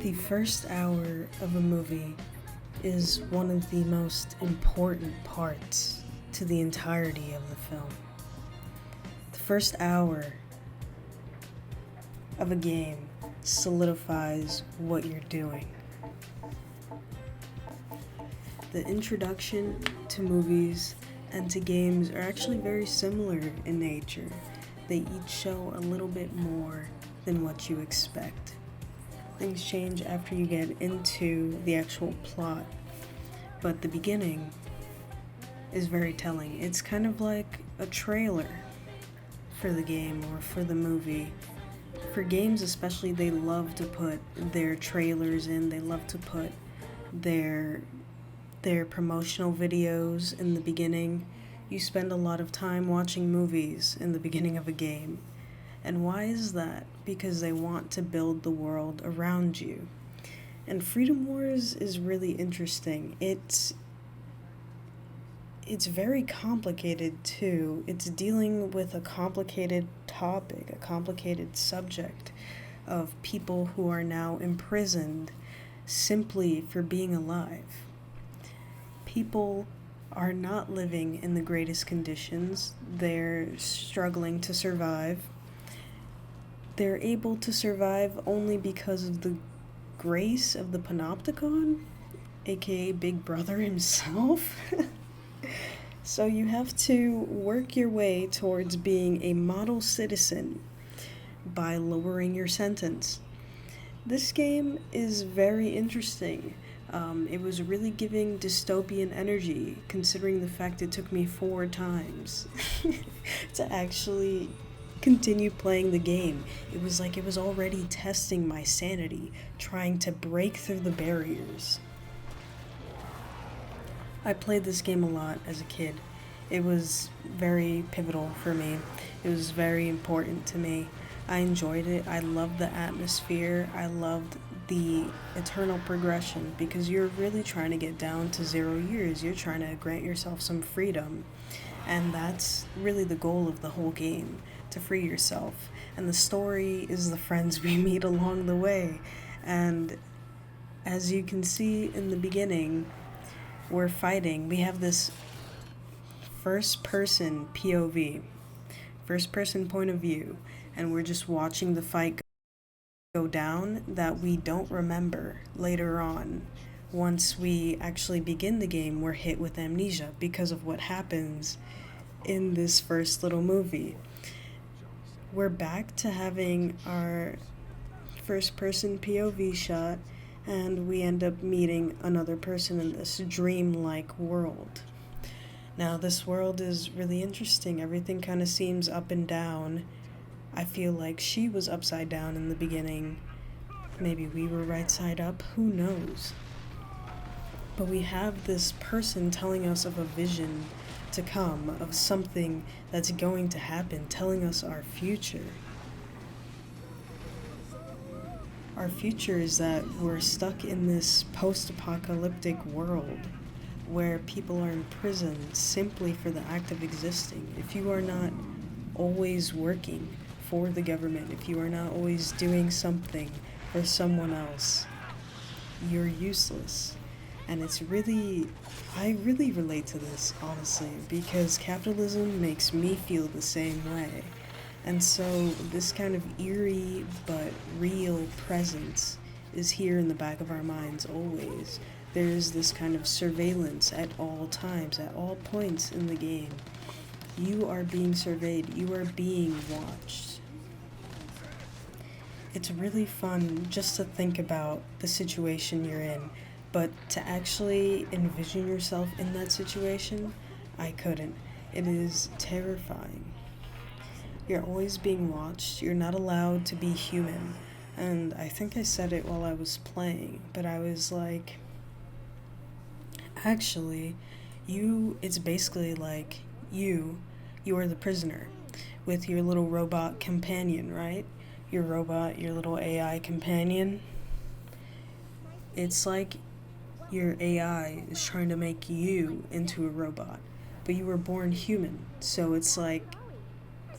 The first hour of a movie is one of the most important parts to the entirety of the film. The first hour of a game solidifies what you're doing. The introduction to movies and to games are actually very similar in nature. They each show a little bit more than what you expect. Things change after you get into the actual plot, but the beginning is very telling. It's kind of like a trailer for the game or for the movie. For games especially, they love to put their trailers in, they love to put their promotional videos in the beginning. You spend a lot of time watching movies in the beginning of a game. And why is that? Because they want to build the world around you. And Freedom Wars is really interesting. It's very complicated too. It's dealing with a complicated topic, a complicated subject of people who are now imprisoned simply for being alive. People are not living in the greatest conditions. They're struggling to survive. They're able to survive only because of the grace of the Panopticon, aka Big Brother himself. So you have to work your way towards being a model citizen by lowering your sentence. This game is very interesting. It was really giving dystopian energy, considering the fact it took me 4 times to actually continue playing the game. It was like it was already testing my sanity, trying to break through the barriers. I played this game a lot as a kid. It was very pivotal for me. It was very important to me. I enjoyed it. I loved the atmosphere. I loved the eternal progression because you're really trying to get down to 0 years. You're trying to grant yourself some freedom. And that's really the goal of the whole game, to free yourself. And the story is the friends we meet along the way. And as you can see in the beginning, we're fighting. We have this first person POV, first person point of view, and we're just watching the fight go down that we don't remember later on. Once we actually begin the game, we're hit with amnesia because of what happens in this first little movie. We're back to having our first person POV shot, and we end up meeting another person in this dream-like world. Now, this world is really interesting. Everything kind of seems up and down. I feel like she was upside down in the beginning. Maybe we were right side up. Who knows? But we have this person telling us of a vision to come, of something that's going to happen, telling us our future. Our future is that we're stuck in this post-apocalyptic world where people are imprisoned simply for the act of existing. If you are not always working for the government, if you are not always doing something for someone else, you're useless. And I really relate to this, honestly, because capitalism makes me feel the same way. And so this kind of eerie but real presence is here in the back of our minds always. There's this kind of surveillance at all times, at all points in the game. You are being surveyed, you are being watched. It's really fun just to think about the situation you're in, but to actually envision yourself in that situation, I couldn't. It is terrifying. You're always being watched. You're not allowed to be human. And I think I said it while I was playing, but I was like, actually, it's basically like you are the prisoner with your little robot companion, right? Your robot, your little AI companion. It's like your AI is trying to make you into a robot, but you were born human, so it's like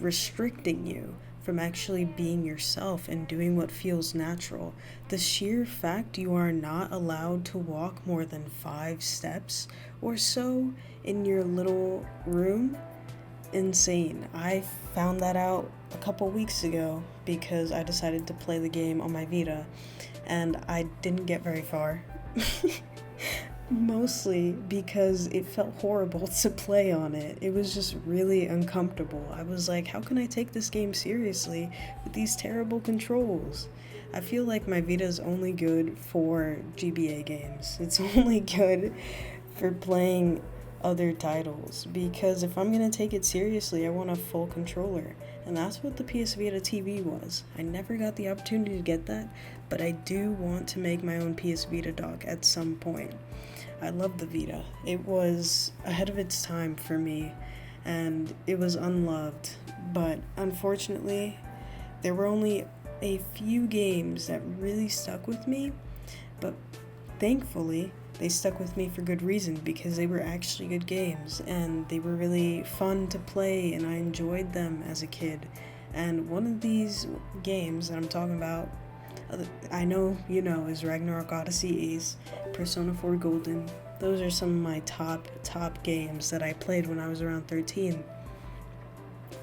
restricting you from actually being yourself and doing what feels natural. The sheer fact you are not allowed to walk more than 5 steps or so in your little room, insane. I found that out a couple weeks ago because I decided to play the game on my Vita and I didn't get very far. Mostly because it felt horrible to play on it. It was just really uncomfortable. I was like, how can I take this game seriously with these terrible controls? I feel like my Vita is only good for GBA games. It's only good for playing other titles, because if I'm gonna take it seriously, I want a full controller, and that's what the PS Vita TV was. I never got the opportunity to get that, but I do want to make my own PS Vita dock at some point. I love the Vita. It was ahead of its time for me, and it was unloved, but unfortunately, there were only a few games that really stuck with me, but thankfully, they stuck with me for good reason, because they were actually good games and they were really fun to play and I enjoyed them as a kid. And one of these games that I'm talking about, I know you know, is Ragnarok Odyssey Ace, Persona 4 Golden. Those are some of my top games that I played when I was around 13.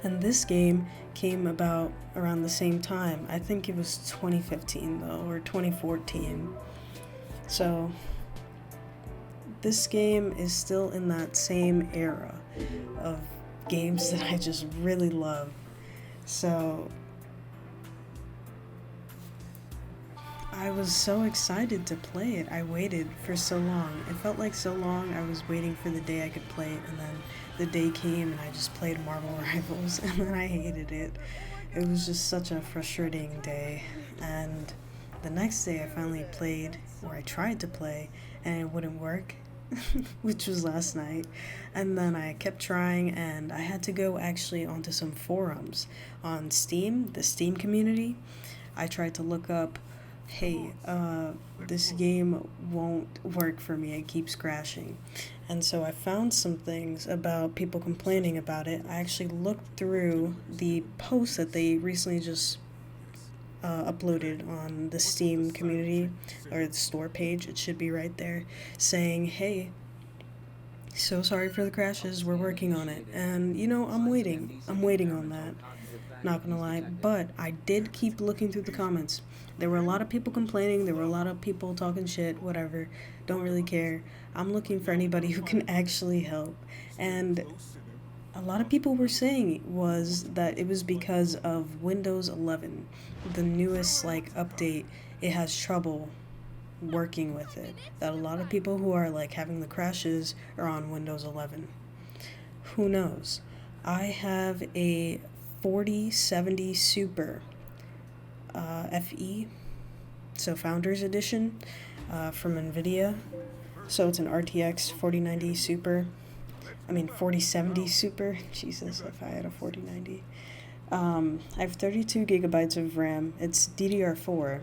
And this game came about around the same time. I think it was 2015 though, or 2014. So this game is still in that same era of games that I just really love. So I was so excited to play it. I waited for so long. It felt like so long. I was waiting for the day I could play it, and then the day came and I just played Marvel Rivals, and then I hated it. It was just such a frustrating day. And the next day I finally played, or I tried to play, and it wouldn't work. Which was last night. And then I kept trying, and I had to go actually onto some forums on Steam, the Steam community. I tried to look up, hey, this game won't work for me, it keeps crashing. And so I found some things about people complaining about it. I actually looked through the posts that they recently just uploaded on the Steam community, or the store page, it should be right there, saying, hey, so sorry for the crashes, we're working on it. And you know, I'm waiting on that, not gonna lie. But I did keep looking through the comments. There were a lot of people complaining, there were a lot of people talking shit, whatever, don't really care. I'm looking for anybody who can actually help. And a lot of people were saying was that it was because of Windows 11, the newest update. It has trouble working with it. That a lot of people who are having the crashes are on Windows 11. Who knows? I have a 4070 Super FE, so Founders Edition, from NVIDIA. So it's an RTX 4090 Super. 4070 Super. Jesus, if I had a 4090. I have 32 gigabytes of RAM. It's DDR4,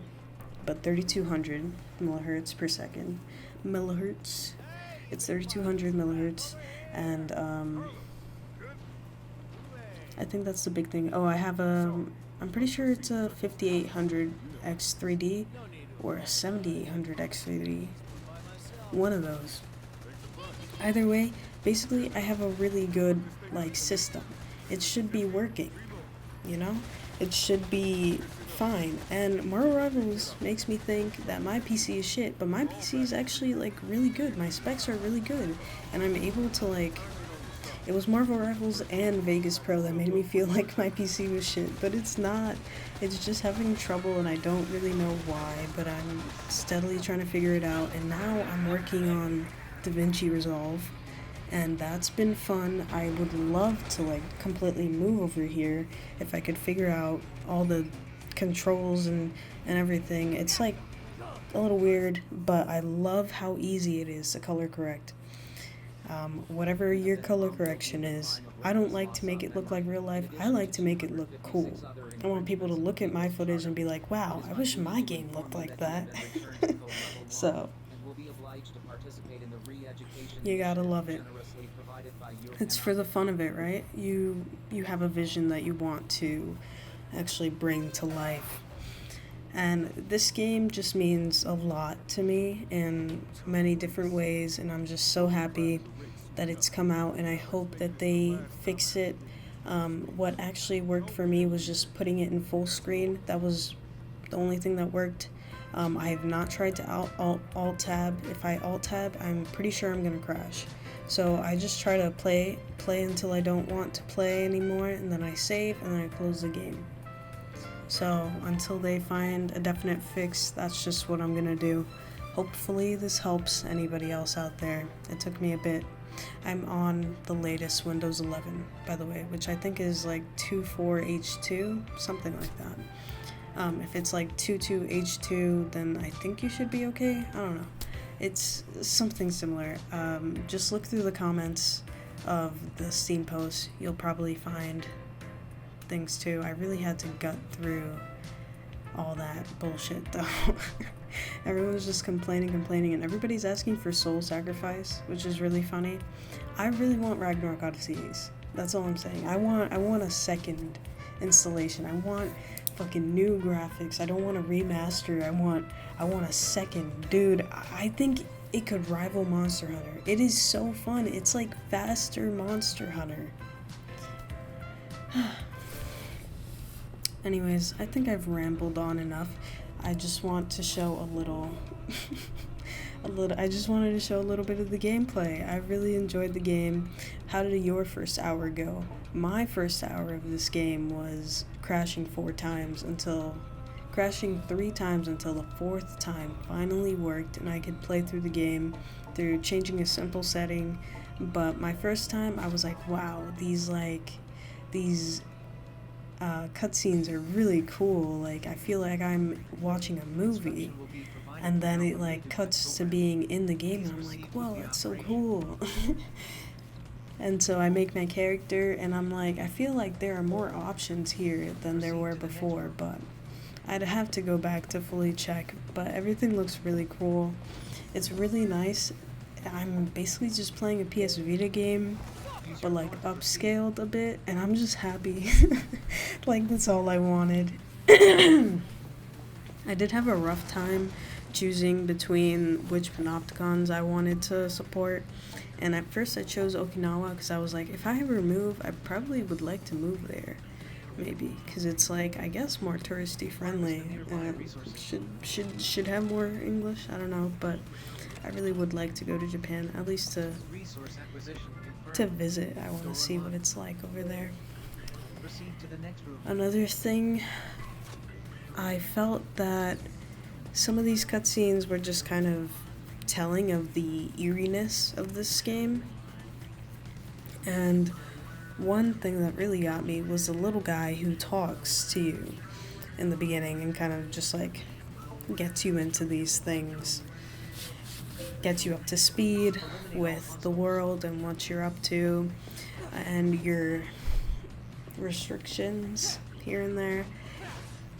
but 3200 millihertz per second. Millihertz. It's 3200 millihertz, and I think that's the big thing. Oh, I have I'm pretty sure it's a 5800 X3D or a 7800 X3D. One of those. Either way, basically, I have a really good, system. It should be working, you know? It should be fine. And Marvel Rivals makes me think that my PC is shit, but my PC is actually, really good. My specs are really good. And I'm able to, it was Marvel Rivals and Vegas Pro that made me feel like my PC was shit, but it's not. It's just having trouble, and I don't really know why, but I'm steadily trying to figure it out, and now I'm working on DaVinci Resolve, and that's been fun. I would love to completely move over here if I could figure out all the controls and everything. It's a little weird, but I love how easy it is to color correct. Whatever your color correction is, I don't like to make it look like real life. I like to make it look cool. I want people to look at my footage and be like, wow, I wish my game looked like that. So you gotta love it. It's for the fun of it, right? You have a vision that you want to actually bring to life. And this game just means a lot to me in many different ways, and I'm just so happy that it's come out, and I hope that they fix it. What actually worked for me was just putting it in full screen. That was the only thing that worked. I have not tried to alt tab. If I alt tab, I'm pretty sure I'm gonna crash. So I just try to play until I don't want to play anymore, and then I save, and then I close the game. So until they find a definite fix, that's just what I'm gonna do. Hopefully this helps anybody else out there. It took me a bit. I'm on the latest Windows 11, by the way, which I think is like 2.4H2, something like that. If it's like 2.2H2, then I think you should be okay. I don't know. It's something similar. Just look through the comments of the Steam post. You'll probably find things too. I really had to gut through all that bullshit though. Everyone's just complaining, and everybody's asking for Soul Sacrifice, which is really funny. I really want Ragnarok Odyssey Ace. That's all I'm saying. I want a second installation. I want fucking new graphics. I don't want a remaster. I want a second. Dude, I think it could rival Monster Hunter. It is so fun. It's like faster Monster Hunter. Anyways, I think I've rambled on enough. I just want to show a little I just wanted to show a little bit of the gameplay. I really enjoyed the game. How did your first hour go? My first hour of this game was crashing 3 times until the 4th time finally worked and I could play through the game through changing a simple setting. But my first time, I was like, wow, these cutscenes are really cool. Like, I feel like I'm watching a movie, and then it like cuts to being in the game, and I'm like, whoa, that's so cool. And so I make my character, and I'm like, I feel like there are more options here than there were before, but I'd have to go back to fully check. But everything looks really cool. It's really nice. I'm basically just playing a PS Vita game, but like upscaled a bit, and I'm just happy. Like, that's all I wanted. I did have a rough time choosing between which panopticons I wanted to support, and at first I chose Okinawa because I was like, if I ever move, I probably would like to move there, maybe, because it's like, I guess, more touristy friendly. Should have more English, I don't know, but I really would like to go to Japan, at least to visit. I want to see what it's like over there. Another thing, I felt that some of these cutscenes were just kind of telling of the eeriness of this game. And one thing that really got me was the little guy who talks to you in the beginning and kind of just like gets you into these things. Gets you up to speed with the world and what you're up to and your restrictions here and there.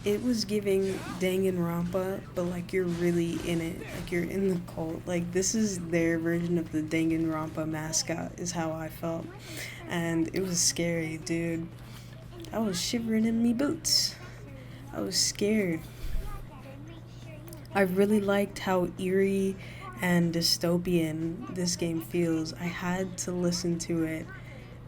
It was giving Danganronpa, but like you're really in it, like you're in the cult. Like, this is their version of the Danganronpa mascot is how I felt, and it was scary, dude. I was shivering in me boots. I was scared. I really liked how eerie and dystopian this game feels. I had to listen to it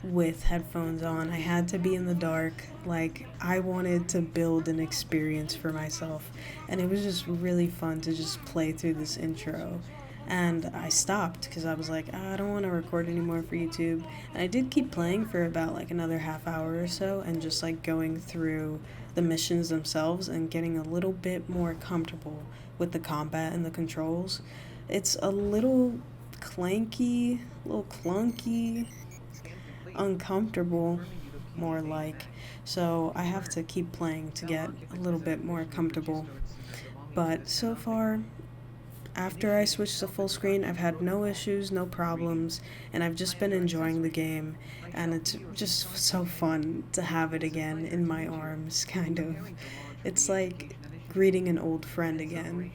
with headphones on. I had to be in the dark. Like, I wanted to build an experience for myself, and it was just really fun to just play through this intro. And I stopped because I was like, I don't want to record anymore for YouTube. And I did keep playing for about like another half hour or so, and just like going through the missions themselves and getting a little bit more comfortable with the combat and the controls. It's a little clanky, a little clunky, uncomfortable, more like. So I have to keep playing to get a little bit more comfortable. But so far, after I switched to full screen, I've had no issues, no problems, and I've just been enjoying the game, and it's just so fun to have it again in my arms, kind of. It's like greeting an old friend again.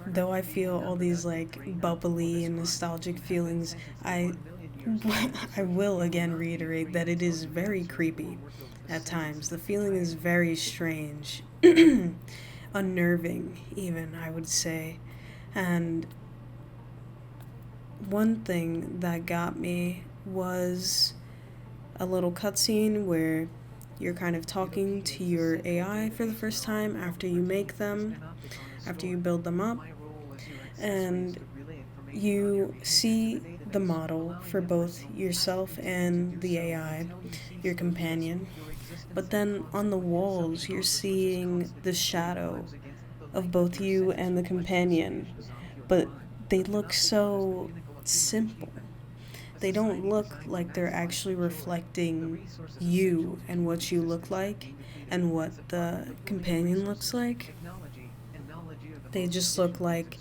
Though I feel all these like bubbly and nostalgic feelings, I I will again reiterate that it is very creepy at times. The feeling is very strange, unnerving, even, I would say. And one thing that got me was a little cutscene where you're kind of talking to your AI for the first time after you make them, after you build them up, and you see the model for both yourself and the AI, your companion. But then on the walls, you're seeing the shadow of both you and the companion. But they look so simple. They don't look like they're actually reflecting you and what you look like and what the companion looks like. They just look like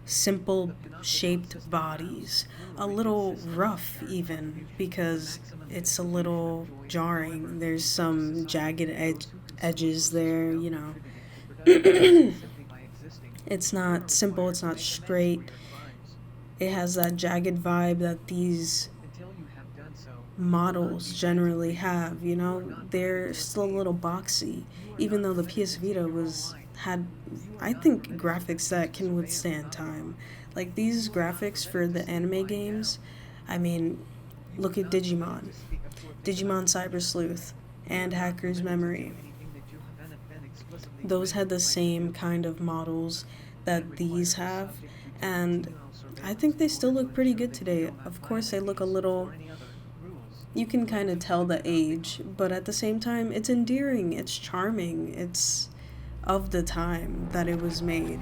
simple shaped bodies. A little rough, even, because it's a little jarring. There's some jagged edges there, you know. It's not simple, it's not straight. It has that jagged vibe that these models generally have, you know. They're still a little boxy, even though the PS Vita had, I think, graphics that can withstand time. Like these graphics for the anime games, I mean, look at Digimon Cyber Sleuth, and Hacker's Memory. Those had the same kind of models that these have, and I think they still look pretty good today. Of course, they look a little, you can kind of tell the age, but at the same time, it's endearing, it's charming, it's of the time that it was made.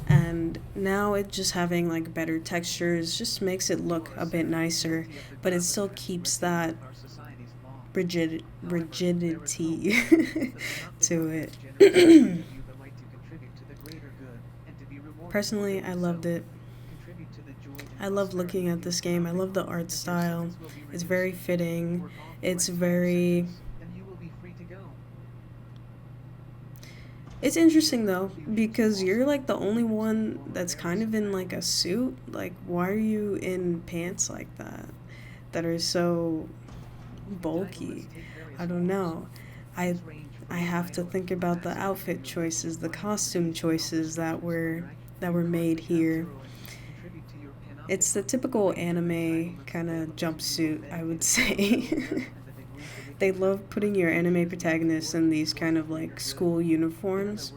And now it just having like better textures just makes it look a bit nicer, but it still keeps that rigidity to it. Personally, I loved it. I love looking at this game. I love the art style. It's very fitting. It's very. It's interesting though, because you're like the only one that's kind of in like a suit. Like, why are you in pants like that? That are so bulky? I don't know. I I have to think about the outfit choices, the costume choices that were made here. It's the typical anime kind of jumpsuit, I would say. They love putting your anime protagonists in these kind of like school uniforms.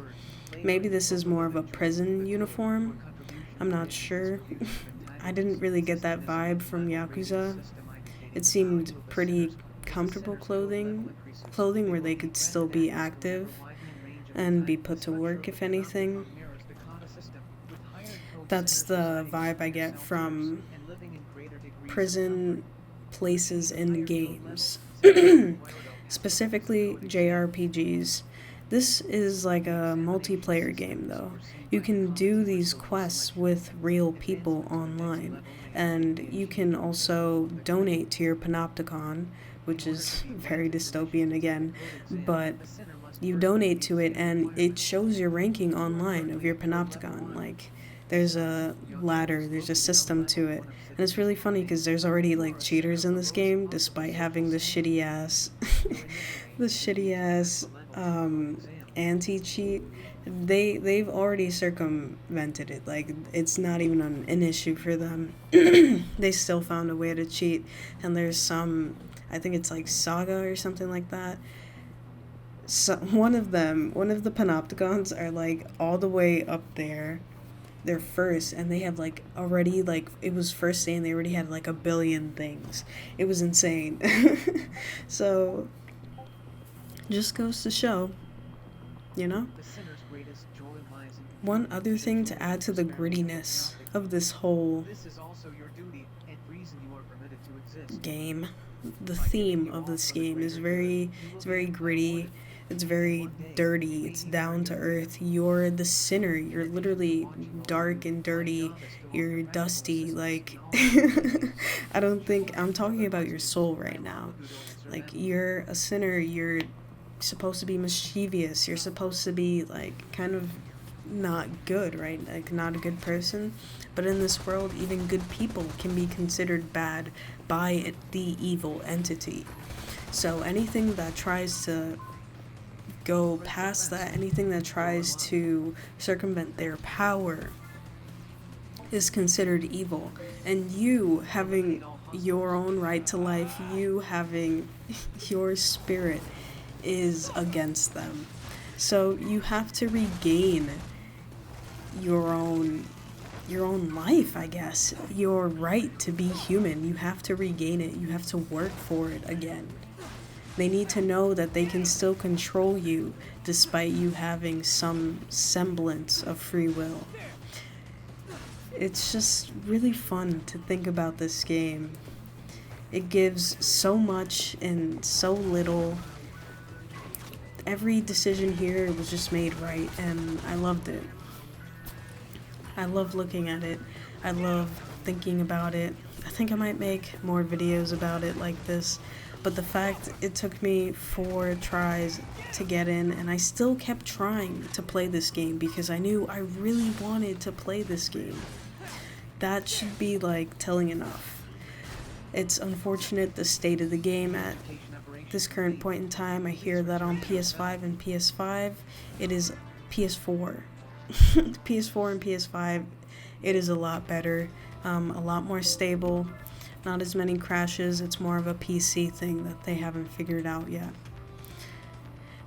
Maybe this is more of a prison uniform. I'm not sure. I didn't really get that vibe from Yakuza. It seemed pretty comfortable clothing where they could still be active and be put to work if anything. That's the vibe I get from prison places in games. Specifically JRPGs. This is like a multiplayer game though. You can do these quests with real people online, and you can also donate to your panopticon, which is very dystopian again, but you donate to it and it shows your ranking online of your panopticon. Like, there's a ladder, there's a system to it. And it's really funny because there's already like cheaters in this game, despite having the shitty ass, the shitty ass anti cheat. They've already circumvented it. Like, it's not even an issue for them. They still found a way to cheat, and there's some, I think it's like Saga or something like that. So one of the panopticons are like all the way up there. They're first, and they have like already, like, it was first day and they already had like a billion things. It was insane. So just goes to show, you know. One other thing to add to the grittiness of this whole game, the theme of this game is it's very gritty, it's very dirty, it's down to earth. You're the sinner, you're literally dark and dirty, you're dusty, like I don't think I'm talking about your soul right now. Like, you're a sinner, you're supposed to be mischievous. You're supposed to be like kind of not good, right? Like not a good person. But in this world, even good people can be considered bad by the evil entity. So anything that tries to go past that, anything that tries to circumvent their power, is considered evil. And you having your own right to life, you having your spirit, is against them. So you have to regain your own life, I guess. Your right to be human. You have to regain it. You have to work for it again. They need to know that they can still control you despite you having some semblance of free will. It's just really fun to think about this game. It gives so much and so little. Every decision here was just made right, and I loved it. I love looking at it. I love thinking about it. I think I might make more videos about it like this, but the fact it took me 4 tries to get in, and I still kept trying to play this game because I knew I really wanted to play this game. That should be like telling enough. It's unfortunate the state of the game at this current point in time. I hear that on PS5 and PS5, it is PS4. PS4 and PS5, it is a lot better, a lot more stable, not as many crashes. It's more of a PC thing that they haven't figured out yet.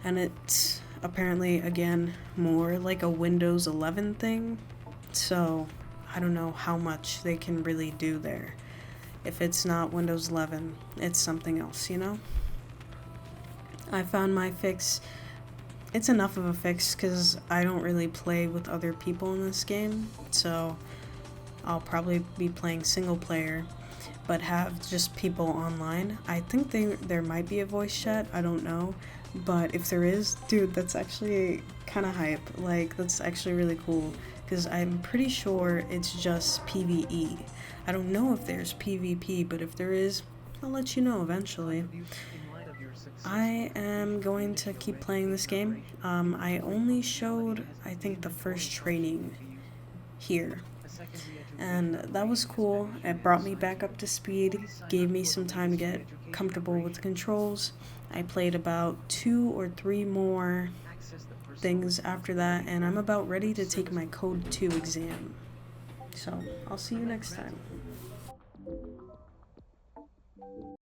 And it's apparently, again, more like a Windows 11 thing, so I don't know how much they can really do there. If it's not Windows 11, it's something else, you know? I found my fix. It's enough of a fix because I don't really play with other people in this game, so I'll probably be playing single player, but have just people online. I think there might be a voice chat, I don't know, but if there is, dude, that's actually kind of hype. Like, that's actually really cool, because I'm pretty sure it's just PvE. I don't know if there's PvP, but if there is, I'll let you know eventually. I am going to keep playing this game. I only showed, I think, the first training here, and that was cool. It brought me back up to speed, gave me some time to get comfortable with the controls. I played about 2 or 3 more things after that, and I'm about ready to take my Code 2 exam. So, I'll see you next time.